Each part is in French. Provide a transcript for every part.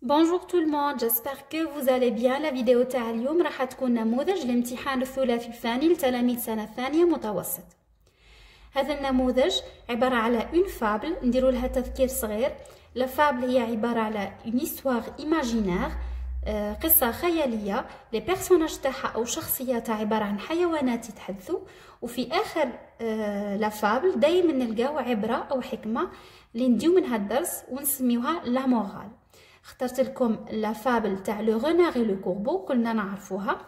Bonjour tout le monde, j'espère que vous allez bien. La vidéo تاع اليوم راح تكون نموذج لامتحان الثلاثي الثاني لتلاميذ سنة ثانية متوسط. هذا النموذج عبارة على une fable، نديروا لها تذكير صغير. La fable هي عبارة على une histoire imaginaire، قصة خيالية. les personnages تاعها أو شخصياتها عبارة عن حيوانات يتحدثوا، وفي آخر la fable دايما نلقاو عبرة أو حكمة اللي نديو منها الدرس ونسميوها la morale. اخترت لكم لا فابل تاع لو renard et le corbeau كلنا نعرفوها.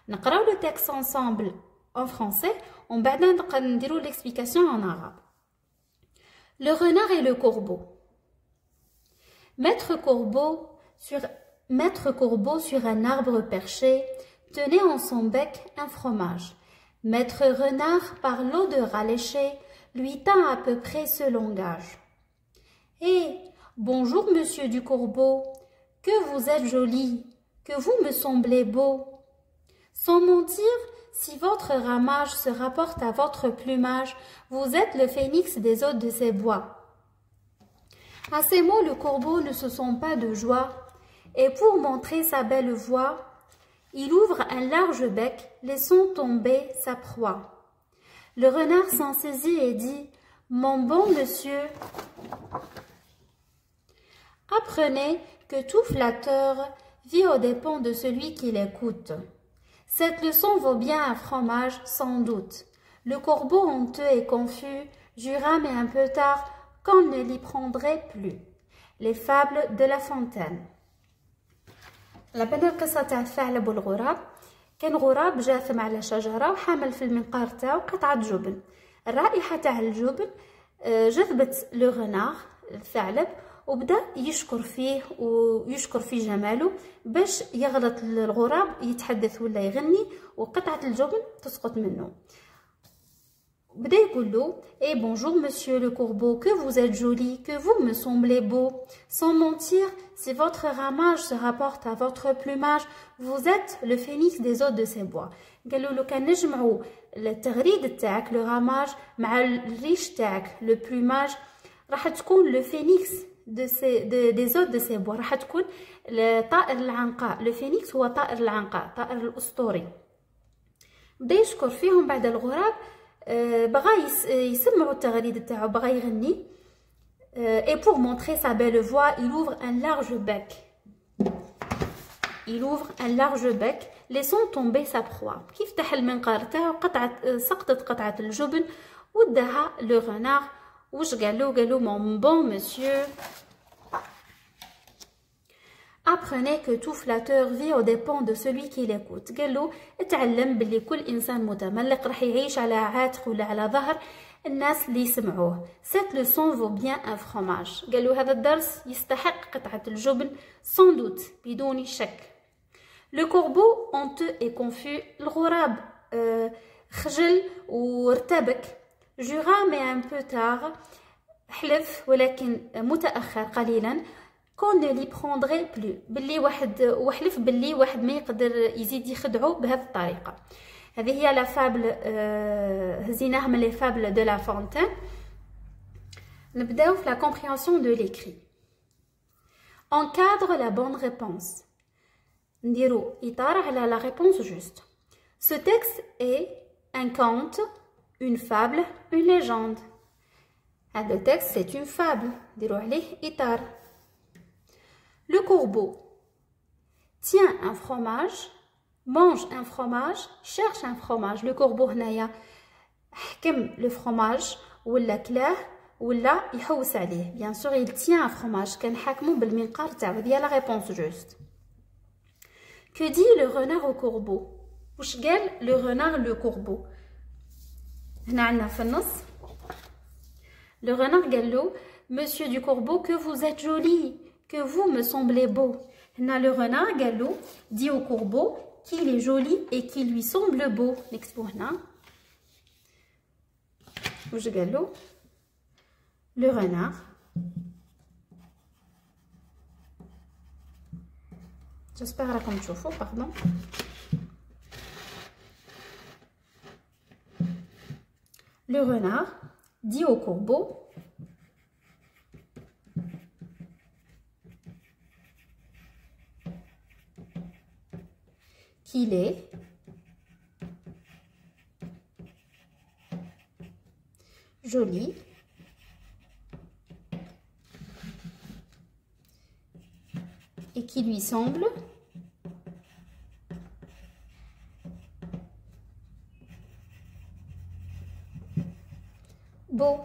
نقراو لو تكست ensemble en français ومن بعد نديرو l'explication en arabe. Le renard et le corbeau. Maître Corbeau sur un arbre perché tenait en son bec un fromage. Maître Renard, par l'odeur alléchée, lui tint à peu près ce langage. Eh, bonjour, monsieur du Corbeau, que vous êtes joli, que vous me semblez beau. Sans mentir, si votre ramage se rapporte à votre plumage, vous êtes le phénix des hôtes de ces bois. À ces mots, le corbeau ne se sent pas de joie, et pour montrer sa belle voix, il ouvre un large bec, laissant tomber sa proie. Le renard s'en saisit et dit « Mon bon monsieur, apprenez que tout flatteur vit aux dépens de celui qui l'écoute. Cette leçon vaut bien un fromage, sans doute. » Le corbeau honteux et confus jura, mais un peu tard, qu'on ne l'y prendrait plus. Les fables de La Fontaine. لابد القصة تاع الثعلب والغراب. كان غراب جاثم على شجرة وحامل في المنقار تاعو قطعة جبن. الرائحة تاع الجبن جذبت لو غنار الثعلب وبدا يشكر فيه ويشكر في جماله باش يغلط الغراب يتحدث ولا يغني وقطعة الجبن تسقط منه. بدا يقول له Eh bonjour monsieur le corbeau, que vous êtes joli, que vous me semblez beau. Sans mentir, si votre ramage se rapporte à votre plumage, vous êtes le phénix des hôtes de ces bois. قال له لو كان نجمعوا التغريد تاعك لو راماج مع الريش تاعك لو بلوماج راح تكون لو فينيكس des hôtes de ces bois. راح تكون طائر العنقاء. لو فينيكس هو طائر العنقاء، طائر الأسطوري. بدا يشكر فيهم بعد الغراب. بغا يسمعوا التغريد تاعو، بغا يغني. et pour montrer sa belle voix, il ouvre un large bec. Il ouvre un large bec, laissant tomber sa proie. كيف فتح المنقار تاعو سقطت قطعة الجبن وداها لو renard. وش قالو mon bon monsieur, apprenez que tout flatteur vit aux dépens de celui qui l'écoute. قالو اتعلم باللي كل انسان متملق راح يعيش على عاتق ولا على ظهر الناس اللي يسمعوه. cette leçon vaut bien un fromage. قالو هذا الدرس يستحق قطعة الجبن sans doute بدون شك. le corbeau honteux et confus. الغراب خجل وارتبك. jura mais un peu tard. حلف ولكن متأخر قليلا. qu'on ne l'y prendrait plus. باللي وحلف باللي واحد ما يقدر يزيد يخدعه بهذه الطريقة. هذه هي لا فابل، هزيناها من لي فابل دو لا فونتين. نبداو في لا compréhension de l'écrit. Encadre la bonne réponse. نديرو إطار على la réponse juste. Ce texte est un conte, une fable, une légende. هذا التكست c'est une fable. نديرو عليه إطار. Le corbeau tient un fromage, mange un fromage, cherche un fromage. Le corbeau هنايا حكم le fromage ولا كلاه ولا يحوس عليه. Bien sûr il tient un fromage. كان حاكمو بالمنقار تاعو. هذه la réponse juste. Que dit le renard au corbeau? وش قال le renard le corbeau؟ هنا عندنا في النص le renard قال له Monsieur du corbeau, que vous êtes joli, que vous me semblez beau. هنا le renard قال له dit au corbeau qu'il est joli et qu'il lui semble beau. نكتبو هنا وش قال له le renard j'espère راكم تشوفوا pardon. Le renard dit au corbeau qu'il est joli et qui lui semble beau.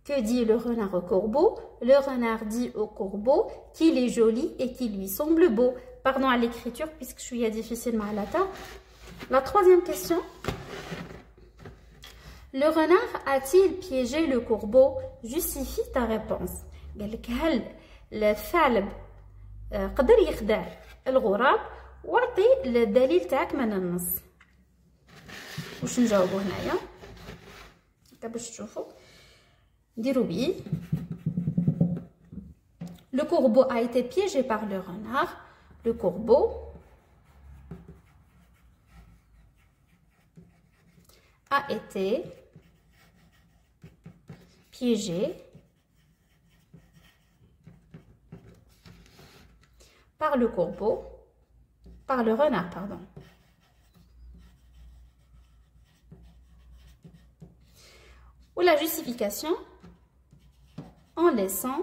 Que dit le renard au corbeau? Le renard dit au corbeau qu'il est joli et qu'il lui semble beau. Pardon à l'écriture puisque je suis difficile malata. La troisième question. Le renard a-t-il piégé le corbeau? Justifie ta réponse. قال لك هل الثعلب قدر يخدع الغراب؟ واعطي الدليل تاعك من النص. واش نجاوبو هنايا؟ باش تشوفوا. نديرو بي. Le corbeau a été piégé par le renard. Le corbeau a été piégé par le corbeau, par le renard, pardon. Ou la justification en laissant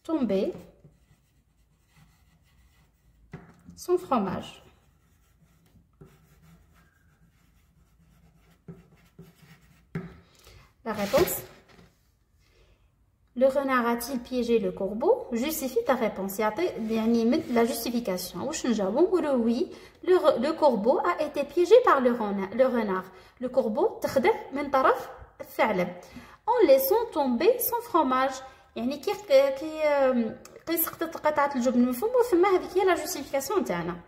tomber son fromage. La réponse. Le renard a-t-il piégé le corbeau? Justifie ta réponse. La justification. Oui, le corbeau a été piégé par le renard. Le corbeau en laissant tomber son fromage. يعني كي سقطت قطعة الجبن من فمه ثم هذيك هي لا جوستيفيكاسيون تاعنا.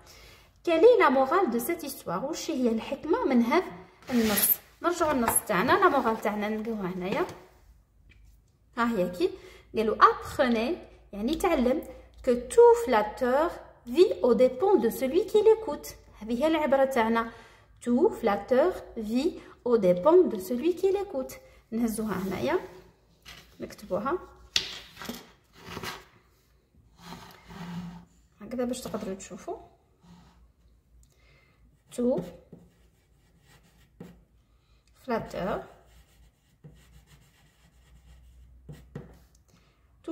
Quelle est la morale de cette histoire? واش هي الحكمة من هذا النص؟ نرجعوا للنص تاعنا. لا مورال تاعنا نلقاوها هنايا. ها هي كي قالوا apprenez يعني تعلم que tout flatteur vit aux dépens de celui qui l'écoute. هذه هي العبرة تاعنا. Tout flatteur vit aux dépens de celui qui l'écoute. نهزوها هنايا نكتبوها هكذا باش تقدروا تشوفوا. Tout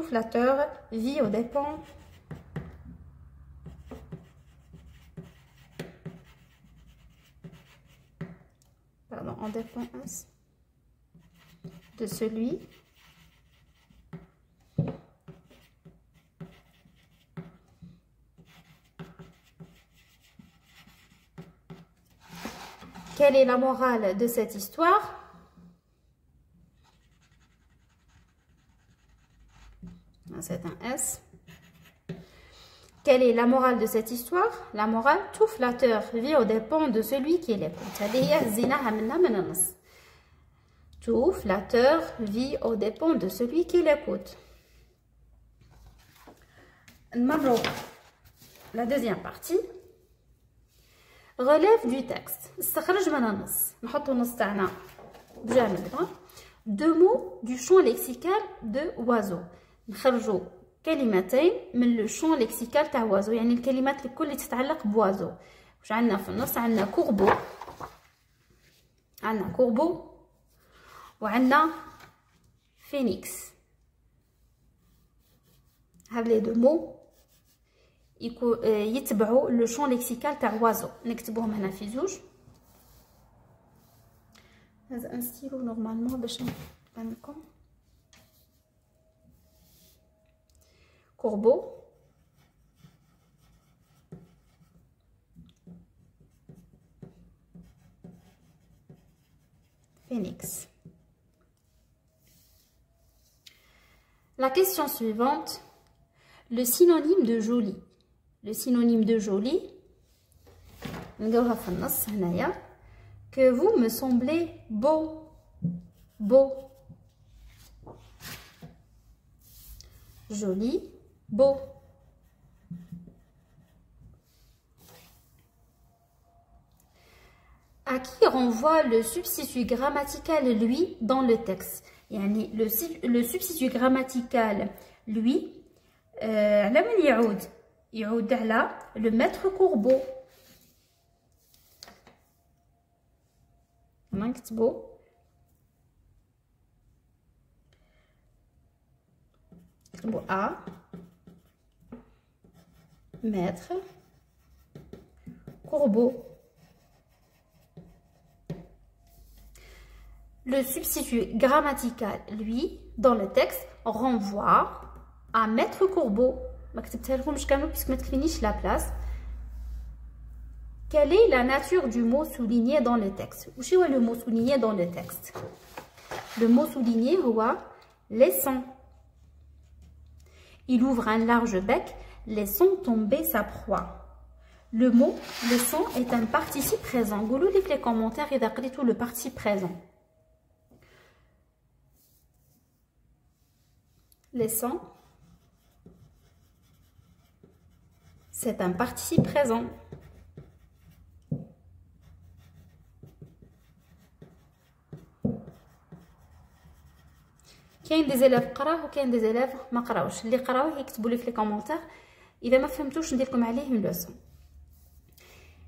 flatteur vit aux dépens en dépendance de celui Quelle est la morale de cette histoire? C'est un S. Quelle est la morale de cette histoire? La morale, tout flatteur vit aux dépens de celui qui l'écoute. Tout flatteur vit aux dépens de celui qui l'écoute. La deuxième partie. Relève du texte. استخرج من النص. نحطو النص تاعنا بجانبنا. Deux mots du champ lexical de oiseau. نخرجوا كلمتين من لو champ lexical تاع oiseau. يعني الكلمات الكل اللي تتعلق بوازو. واش عندنا في النص؟ عندنا كوربو. عندنا كوربو. وعندنا فينيكس. هاد لي دو مو يتبعوا لو شون ليكسيكال تاع وازو. نكتبوهم هنا في زوج. هذا ان ستيلو نورمالمون باش نبان لكم. كوربو phénix. La question suivante, le synonyme de joli. Le synonyme de joli, que vous me semblez beau, beau. Joli, beau. À qui renvoie le substitut grammatical lui dans le texte? يعني le substitut grammatical lui على من يعود على le maître corbeau. نكتبو A maître corbeau. Le substitut grammatical, lui, dans le texte, renvoie à maître corbeau. ما كتبتها لكمش كامل puisque ما تكفينيش la place. Quelle est la nature du mot souligné dans le texte? Où est le mot souligné dans le texte? Le mot souligné est laissant. Il ouvre un large bec, laissant tomber sa proie. Le mot laissant est un participe présent. قولوا لي في les commentaires إذا قريتوا le participe présent. Laissant, c'est un participe présent. كاين دي زيلاف قراوه وكاين دي زيلاف ما قراوش. اللي قراوه يكتبوا لي في لي كومونتير اذا ما فهمتوش ندير لكم عليه لوسون.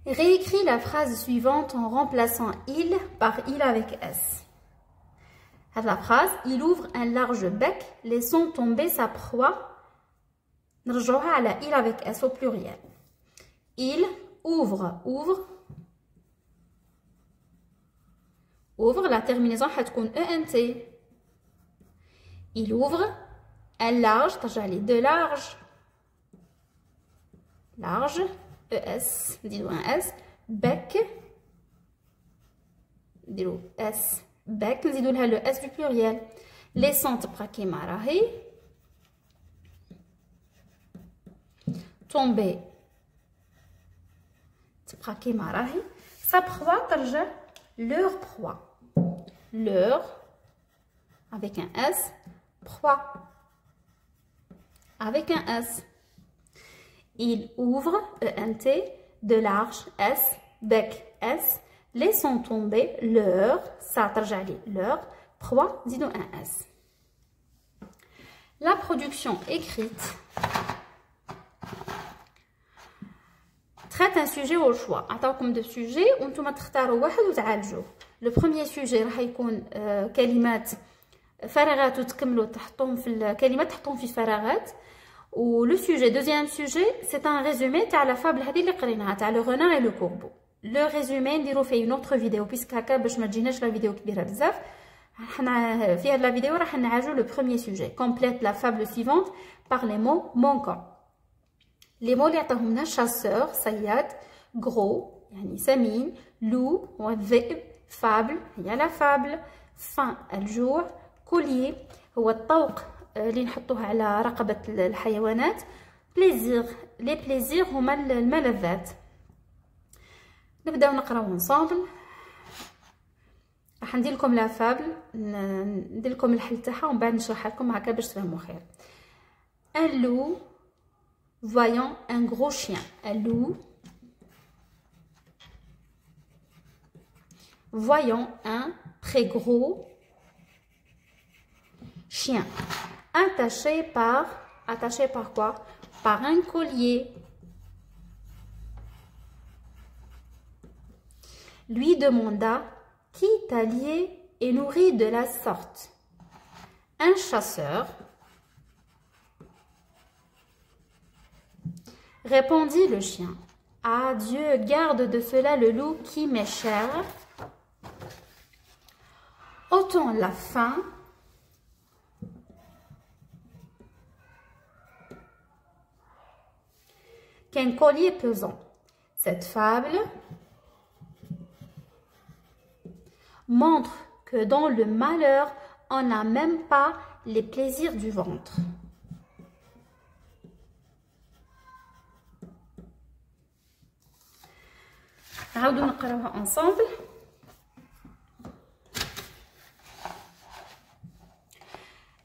Réécris la phrase suivante en remplaçant il par il avec s. À la phrase, il ouvre un large bec, laissant tomber sa proie. نرجعوها على il avec s au pluriel. Il ouvre la terminaison حتكون ent. Il ouvre un large, ترجع لي de large, es, disons un s, bec, disons s, bec, disons le s du pluriel. Laissant تبقى كيما راهي. Tomber تبقى كيما راهي. Sa proie ترجع leur proie. Leur avec un s. Proie avec un S. Il ouvre ENT de large S, bec S, laissant tomber leur, ça ترجع leur, proie, disons un S. La production écrite traite un sujet au choix. عطاوكم de sujets وانتم تختاروا واحد وتعالجوه. Le premier sujet راح يكون كلمات فراغات وتكملوا تحطوهم في الكلمات تحطوهم في فراغات. و لو سوجي دوزيام سوجي سي ان ريزومي تاع لا فابل هذه اللي قريناها تاع لو غونار اي لو كوربو. لو ريزومي نديرو فيه اون اوتر فيديو بيسك هكا باش ما تجيناش لا فيديو كبيره بزاف. حنا في هاد لا فيديو راح نعالجو لو بروميير سوجي. كومبليت لا فابل سويفونت بار لي مو مونكون. لي مو اللي عطاهم لنا شاسور صياد، غرو يعني سمين، لو والذئب، فابل هي لا فابل، فان الجوع، كوليي هو الطوق اللي نحطوه على رقبة الحيوانات، بليزير لي بليزير هما الملذات. نبداو نقراو انصامبل. راح ندير لكم لا فابل، ندير لكم الحل تاعها ومن بعد نشرحها لكم هكا باش تفهموا خير. Un loup voyant un gros chien. Un loup voyant un très gros chien attaché par quoi? Par un collier. Lui demanda qui t'a lié et nourri de la sorte. Un chasseur, répondit le chien. Ah Dieu, garde de cela le loup qui m'est cher. Autant la faim qu'un collier pesant. Cette fable montre que dans le malheur, on n'a même pas les plaisirs du ventre. نعاودو نقراوها ensemble.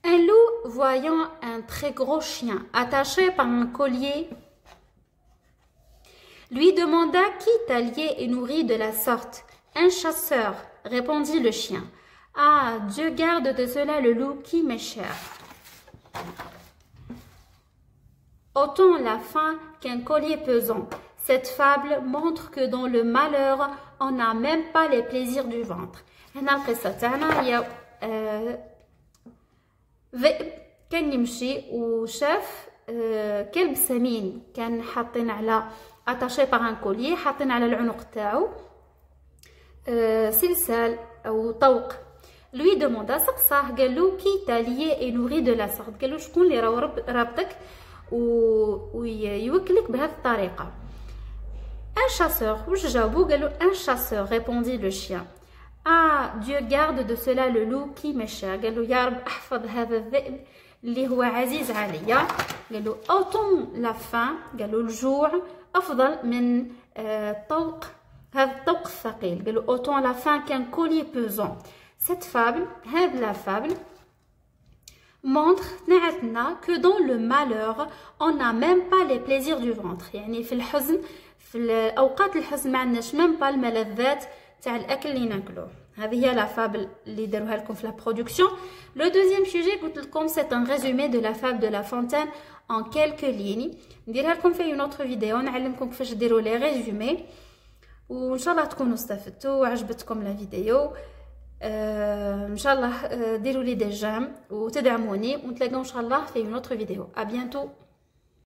Un loup voyant un très gros chien attaché par un collier lui demanda qui t'a lié et nourri de la sorte. Un chasseur, répondit le chien. Ah, Dieu garde de cela le loup qui m'est cher. Autant la faim qu'un collier pesant. Cette fable montre que dans le malheur, on n'a même pas les plaisirs du ventre. هنا القصة تاعنا هي ذئب كان يمشي وشاف كلب سمين كان حاطين على اتاشي باغ ان كولي حاطين على العنق تاعو سلسال او طوق. lui demanda سقساه قال له كي تاليي et nourri de la sorte قال له شكون اللي راهو رابطك ويوكلك بهذه الطريقة. un chasseur واش جاوبو قال له un chasseur répondit le chien. ah Dieu garde de cela le loup qui m'est cher قال له يا رب احفظ هذا الذئب اللي هو عزيز عليا. قال له autant la faim قال له الجوع افضل من الطوق هذا الطوق الثقيل. قال له autant la faim qu'un collier pesant. cette fable هذه la fable montre نعتنا que dans le malheur on n'a même pas les plaisirs du ventre. يعني في الحزن في اوقات الحزن ما عندناش même pas الملذات تاع الاكل اللي ناكلوه. هذه هي لا فابل اللي داروها لكم في لا برودكسيون. لو دوزيام سوجي قلت لكم سي ان ريزومي دو لا فابل دو لا فونتين ان كيلكو ليني. نديرها لكم في اون اوتر فيديو نعلمكم كيفاش ديروا لي ريزومي وان شاء الله تكونوا استفدتوا وعجبتكم لا فيديو. ان شاء الله ديروا لي دي جيم وتدعموني ونتلاقاو ان شاء الله في اون اوتر فيديو. ا بيانتو.